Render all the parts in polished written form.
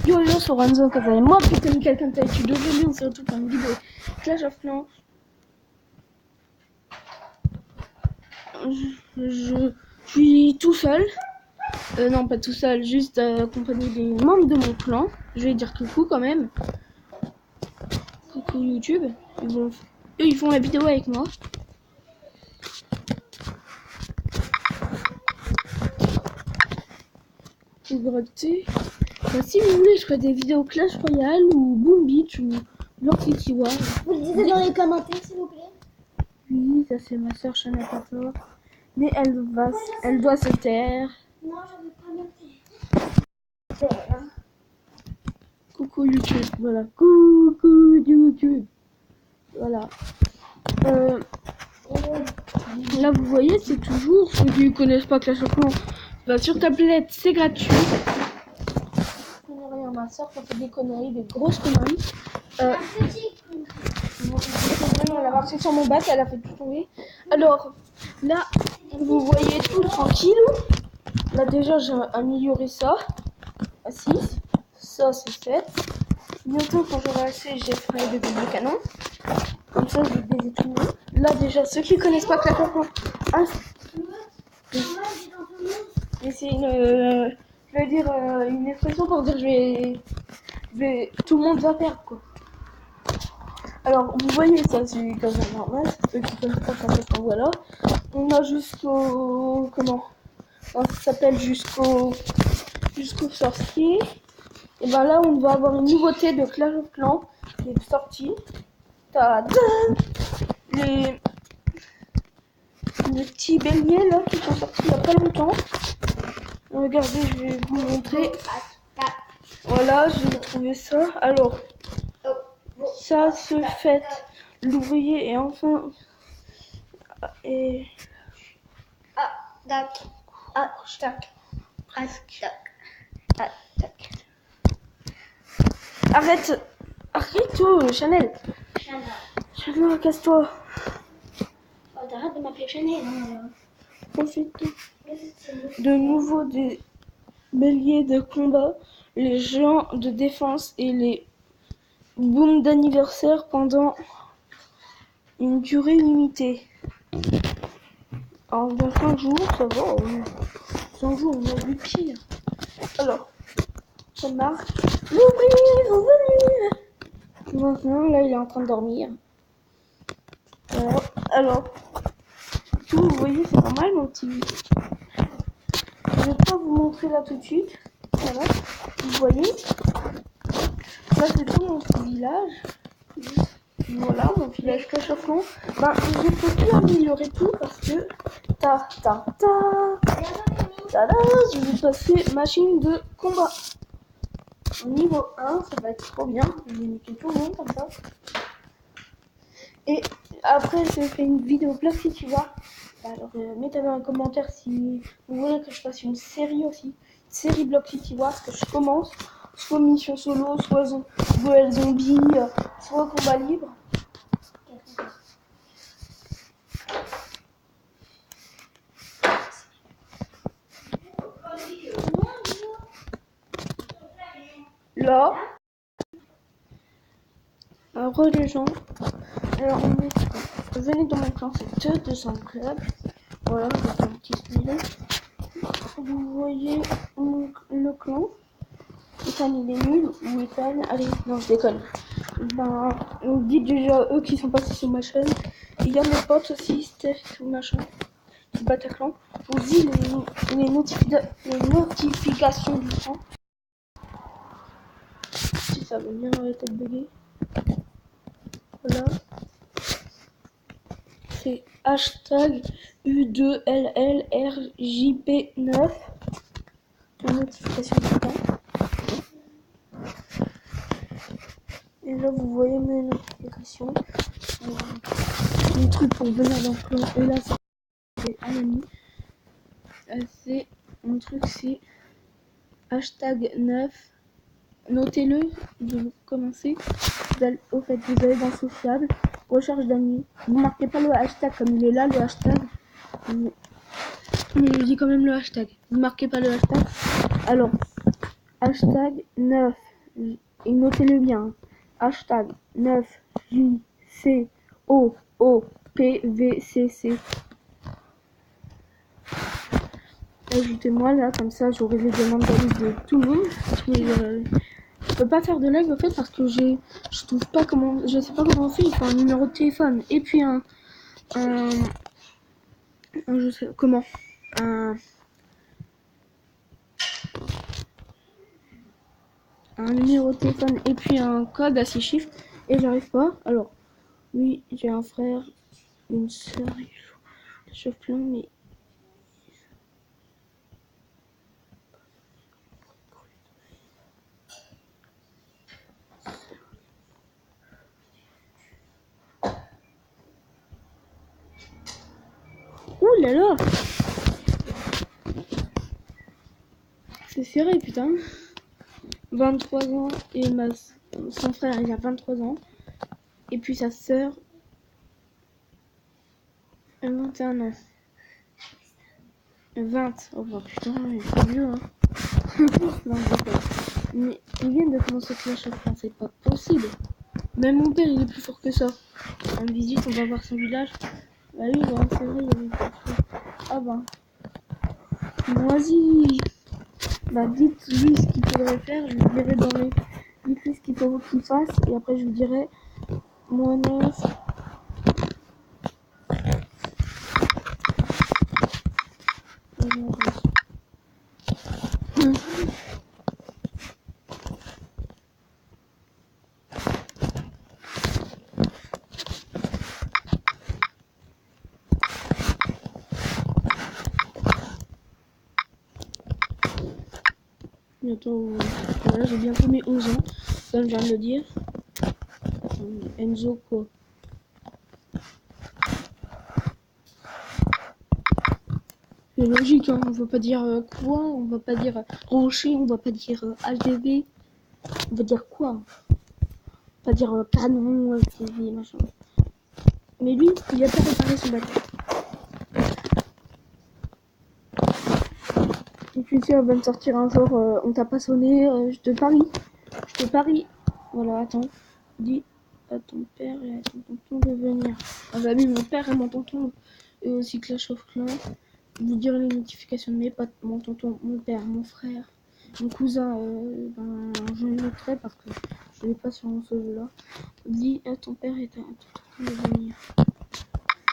Yo yo, sono Renzo Casale. Moi, putain, Michael Kanta, tu devais on se retrouve pour une vidéo Clash of Clans. Je suis tout seul. Non, pas tout seul, juste accompagné des membres de mon clan. Je vais dire coucou quand même. Coucou YouTube. Eux, ils font la vidéo avec moi. Bah, si vous voulez, je ferai des vidéos Clash Royale ou Boom Beach ou Block City War. Vous le disiez dans les commentaires, s'il vous plaît. Oui, ça c'est ma soeur Chanel Papa. Mais elle doit se taire. Non, je veux pas noter. Coucou YouTube, voilà. Coucou YouTube. Voilà. Là, vous voyez, c'est toujours ceux qui ne connaissent pas Clash of Clans. Bah, sur tablette, c'est gratuit. Rien, ma soeur, ça fait des conneries, des grosses conneries. Elle a marché sur mon bac, elle a fait tout tomber. Alors, là, vous voyez tout tranquille. Là, déjà, j'ai amélioré ça à 6. Ça, c'est 7. Bientôt, quand j'aurai assez, j'ai fait des doubles canons. Comme ça, je vais baiser tout le monde. Là, déjà, ceux qui connaissent pas Clash of Clans, mais c'est une, je vais dire une expression pour dire tout le monde va perdre quoi. Alors, vous voyez ça, c'est comme ça normal. Ceux qui connaissent pas Clash of Clans, voilà. On a jusqu'au ça s'appelle jusqu'au sorcier. Et ben là, on va avoir une nouveauté de Clash of Clans qui est sortie. Les petits béliers là qui sont sortis il n'y a pas longtemps. Regardez, je vais vous montrer. Voilà, j'ai trouvé ça. Alors, ça se fait. L'ouvrier est enfin. Et. Tac. Arrête, toi, Chanel. Chanel, casse-toi. Oh, t'arrêtes de m'appeler Chanel. Profite de nouveau des béliers de combat, les géants de défense et les booms d'anniversaire pendant une durée limitée. Alors, dans 5 jours, ça va. 5 jours, on a vu pire. Alors, ça marque. L'ouvrier est revenu. Maintenant, là, il est en train de dormir. Alors, vous voyez, c'est normal, mon petit. Je vais pas vous montrer là tout de suite. Voilà, vous voyez. Là, c'est tout mon petit village. Voilà, mon village Clash of Clans. Ben, je peux plus améliorer tout parce que je vais passer machine de combat. Niveau 1, ça va être trop bien. Je vais niquer tout le monde comme ça. Et après, je fais une vidéo Block City War. Alors, mettez dans un commentaire si vous voulez que je fasse une série aussi. Une série Block City War que je commence. Soit mission solo, soit duel zombie, soit combat libre. Là, heureux les gens. Alors, venez dans mon clan, c'est 200 clubs. Voilà, c'est un petit stylet. Vous voyez le clan. Ethan il est nul ou Ethan. Allez, non, je déconne. Ben, on dit déjà eux qui sont passés sur ma chaîne. Il y a mes potes aussi, Steph ou machin. Bataclan. Je vous dis les notifications du clan. Si ça veut bien arrêter de bugger. Voilà. C'est hashtag U2LLRJP9. La notification du clan. Et là, vous voyez mes notifications. Les trucs pour venir dans le clan. Et là, c'est un ami. C'est mon truc, c'est hashtag 9. Notez-le, vous commencez. Au fait, vous allez dans sociable, recherche d'amis. Vous marquez pas le hashtag comme il est là, le hashtag. Mais je dis quand même le hashtag. Vous marquez pas le hashtag. Alors, Hashtag 9. Et notez-le bien. Hashtag 9 JCOOPVCC. Ajoutez-moi là, comme ça j'aurai les demandes d'avis de tout le monde. Mais je peux pas faire de live en fait parce que je trouve pas comment, je sais pas comment on fait. Il faut un numéro de téléphone et puis je sais comment, un numéro de téléphone et puis un code à 6 chiffres et j'arrive pas. Alors oui, j'ai un frère, une sœur, je chauffe plein mais ouh là là, c'est serré putain. 23 ans et son frère il a 23 ans et puis sa sœur 21 ans. 20. Oh bah putain, il est vieux hein. Non, mais ils viennent de commencer Clash of Clans, c'est pas possible. Même mon père il est plus fort que ça. En visite, on va voir son village. Bah oui, bah, c'est vrai, il y avait ah bah. Vas-y. Bah dites-lui ce qu'il faudrait faire, je lui dirai dans les. Dites-lui ce qu'il faut qu'il fasse et après je lui dirai moi neuf. Bientôt, voilà, j'ai bientôt mes 11 ans, comme je viens de le dire. Enzo quoi. C'est logique, hein. On va pas dire quoi, on va pas dire rocher, on va pas dire HDV, on va dire quoi, on va pas dire canon, HDV, machin. Mais lui, il a pas réparé son bateau. Et puis tu va me sortir un jour, on t'a pas sonné, je te parie. Voilà, attends, dis à ton père et à ton tonton de venir. Ah bah oui, mon père et mon tonton, eux aussi Clash of Clans. Vous dire les notifications de mes potes, mon tonton, mon père, mon frère, mon cousin, ben, je le mettrai parce que je l'ai pas sur mon solo là. Dis à ton père et à ton tonton de venir.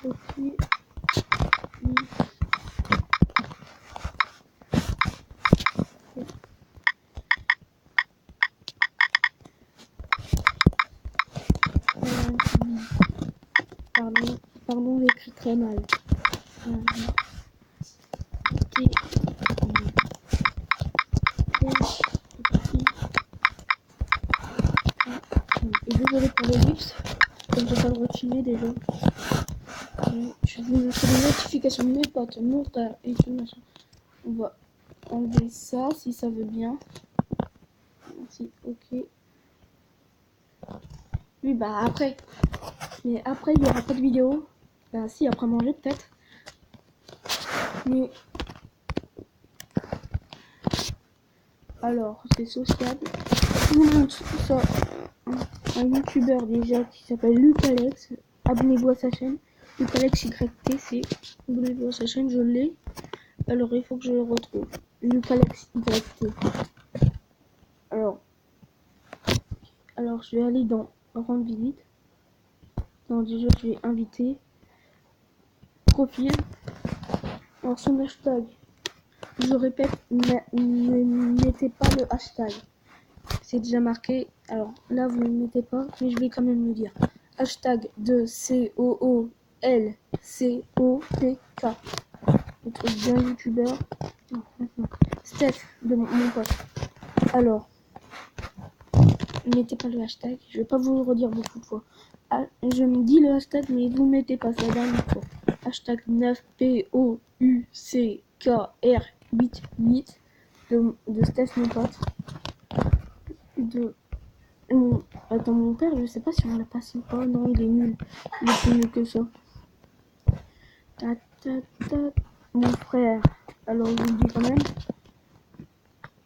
Ok. Pardon, j'écris très mal. Et désolé pour les lips, comme j'ai pas le droit de filmer déjà. Je vous mettrai les notifications de mes potes, mon frère et tout machin. On va enlever ça si ça veut bien. Merci, ok. Oui, bah après. Mais après, il y aura pas de vidéo. Bah si, après manger peut-être. Mais. Alors, c'est sociable. Je vous montre ça. Un youtubeur déjà qui s'appelle Lucalex. Abonnez-vous à sa chaîne. Lucalex YTC. Abonnez-vous à sa chaîne, je l'ai. Alors, il faut que je le retrouve. Lucalex YT. Alors, je vais aller dans rendre visite. Non, déjà, je vais inviter. Profil. Alors, son hashtag. Je répète, ne mettez pas le hashtag. C'est déjà marqué. Alors, là, vous ne le mettez pas, mais je vais quand même le dire. Hashtag de COOLCOPK. Le truc d'un youtubeur. Steph, de mon pote. Alors, mettez pas le hashtag. Je vais pas vous le redire beaucoup de fois. Ah, je me dis le hashtag, mais vous mettez pas ça dernière fois. Hashtag 9POUCKR88 de Steph, mon pote. Attends, mon père, je sais pas si on l'a passé ou pas. Non, il est nul. Il est plus nul que ça. Mon frère. Alors, je vous le dis quand même.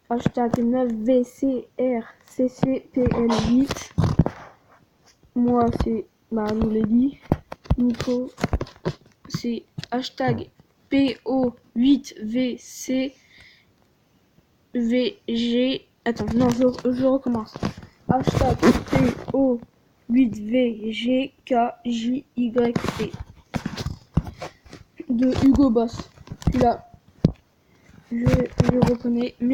Hashtag 9VCRCCPL8. Moi, c'est, bah, nous l'ai dit. Nico, c'est hashtag PO8VCVG. Attends, non, je recommence. Hashtag PO8VGKJYT. De Hugo Boss. Celui-là, je reconnais, il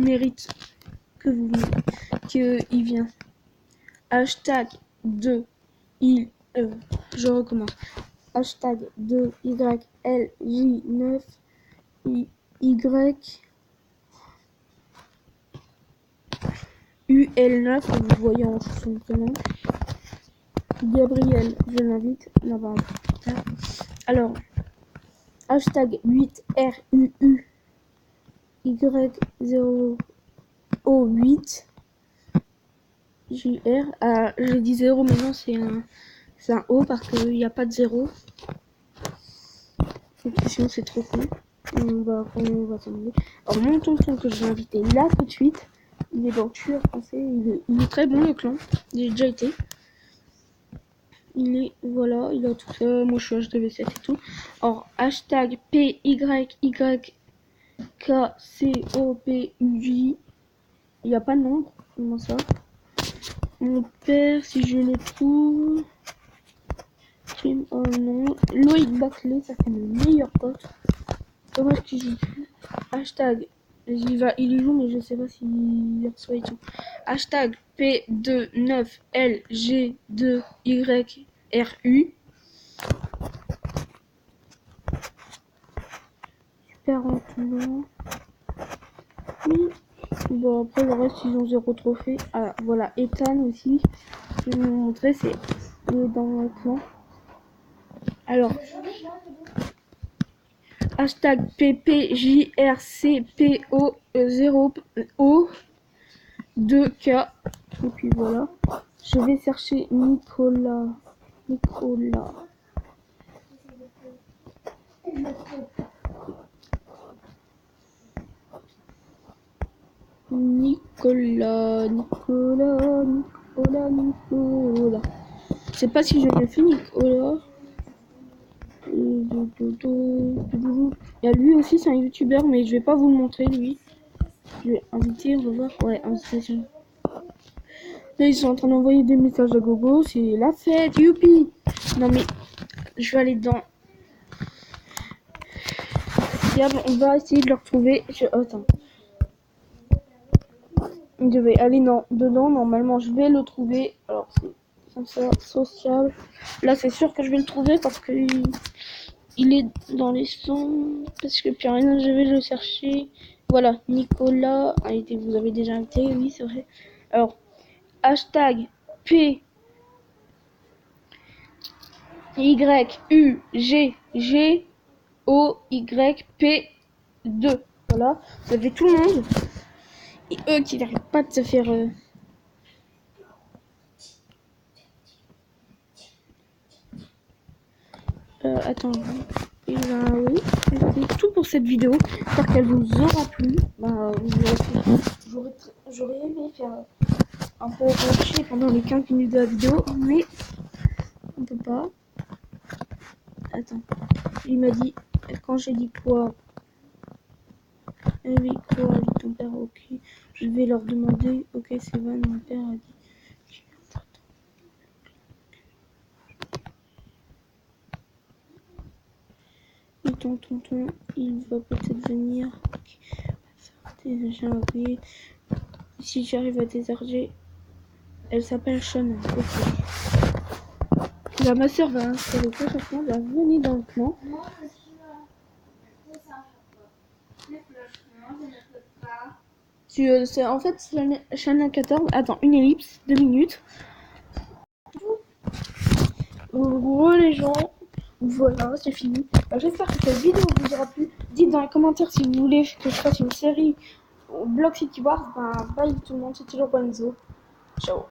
mérite que vous qu'il vient. Hashtag 2 je recommence. Hashtag 2YLJ9 YUL9, vous voyez en son prénom. Gabriel, je l'invite là-bas. Alors, hashtag 8RUU Y0O8 JR. J'ai dit 0, mais non, c'est un O parce qu'il n'y a pas de 0. Sinon, c'est trop cool. On va s'amuser. Alors, mon tonton que je vais inviter là tout de suite, il est bon tueur français. Il est très bon, le clan. J'ai déjà été. Voilà, il a tout ça. Moi, je suis HDV7 et tout. Alors, hashtag PYYKCOPUJ. Il n'y a pas de nombre. Comment ça? Mon père, si je le trouve. Oh non. Loïc Baclay, ça fait mon meilleur pote. Dommage qu'il joue plus. Hashtag. Il y joue, mais je sais pas s'il reçoit et tout. Hashtag P29LG2YRU. Super entraînant. Oui. Bon, après le reste, ils ont 0 trophée. Ah, voilà, Ethan aussi. Je vais vous montrer, c'est dans le clan. Alors, hashtag PPJRCPO0O2K. Et puis voilà. Je vais chercher Nicolas. Je sais pas si je le fais, Nicolas. Il y a lui aussi, c'est un youtubeur, mais je vais pas vous le montrer, lui. Je vais inviter, on va voir. Ouais, invitation. Là, ils sont en train d'envoyer des messages à gogo. C'est la fête, youpi! Non, mais je vais aller dedans. On va essayer de le retrouver. Attends. Je vais aller dedans. Normalement, je vais le trouver. Alors, c'est comme ça, social. Là, c'est sûr que je vais le trouver parce que il est dans les sons. Parce que puis rien, je vais le chercher. Voilà, Nicolas. Vous avez déjà invité, oui, c'est vrai. Alors, hashtag P YUGGOYP2. Voilà, vous avez tout le monde. Et eux qui n'arrivent pas de se faire... attends. Et oui, c'est tout pour cette vidéo. J'espère qu'elle vous aura plu. J'aurais aimé faire un peu rocher pendant les 15 minutes de la vidéo, mais on peut pas. Attends, il m'a dit, quand j'ai dit quoi? Oui, quoi, dit ton père, ok. Je vais leur demander, ok, c'est vrai, mon père a dit. Et ton tonton, il va peut-être venir. J'ai envoyé. Si j'arrive à désarger, elle s'appelle Shana. Okay. Là, ma soeur va installer quoi chaque fois? Va venir dans le clan. C'est en fait Shana 14. Attends, une ellipse, 2 minutes. Gros les gens, voilà, c'est fini. J'espère que cette vidéo vous aura plu. Dites dans les commentaires si vous voulez que je fasse une série au Block City Wars. Bye tout le monde, c'était toujours Bonzo. Ciao.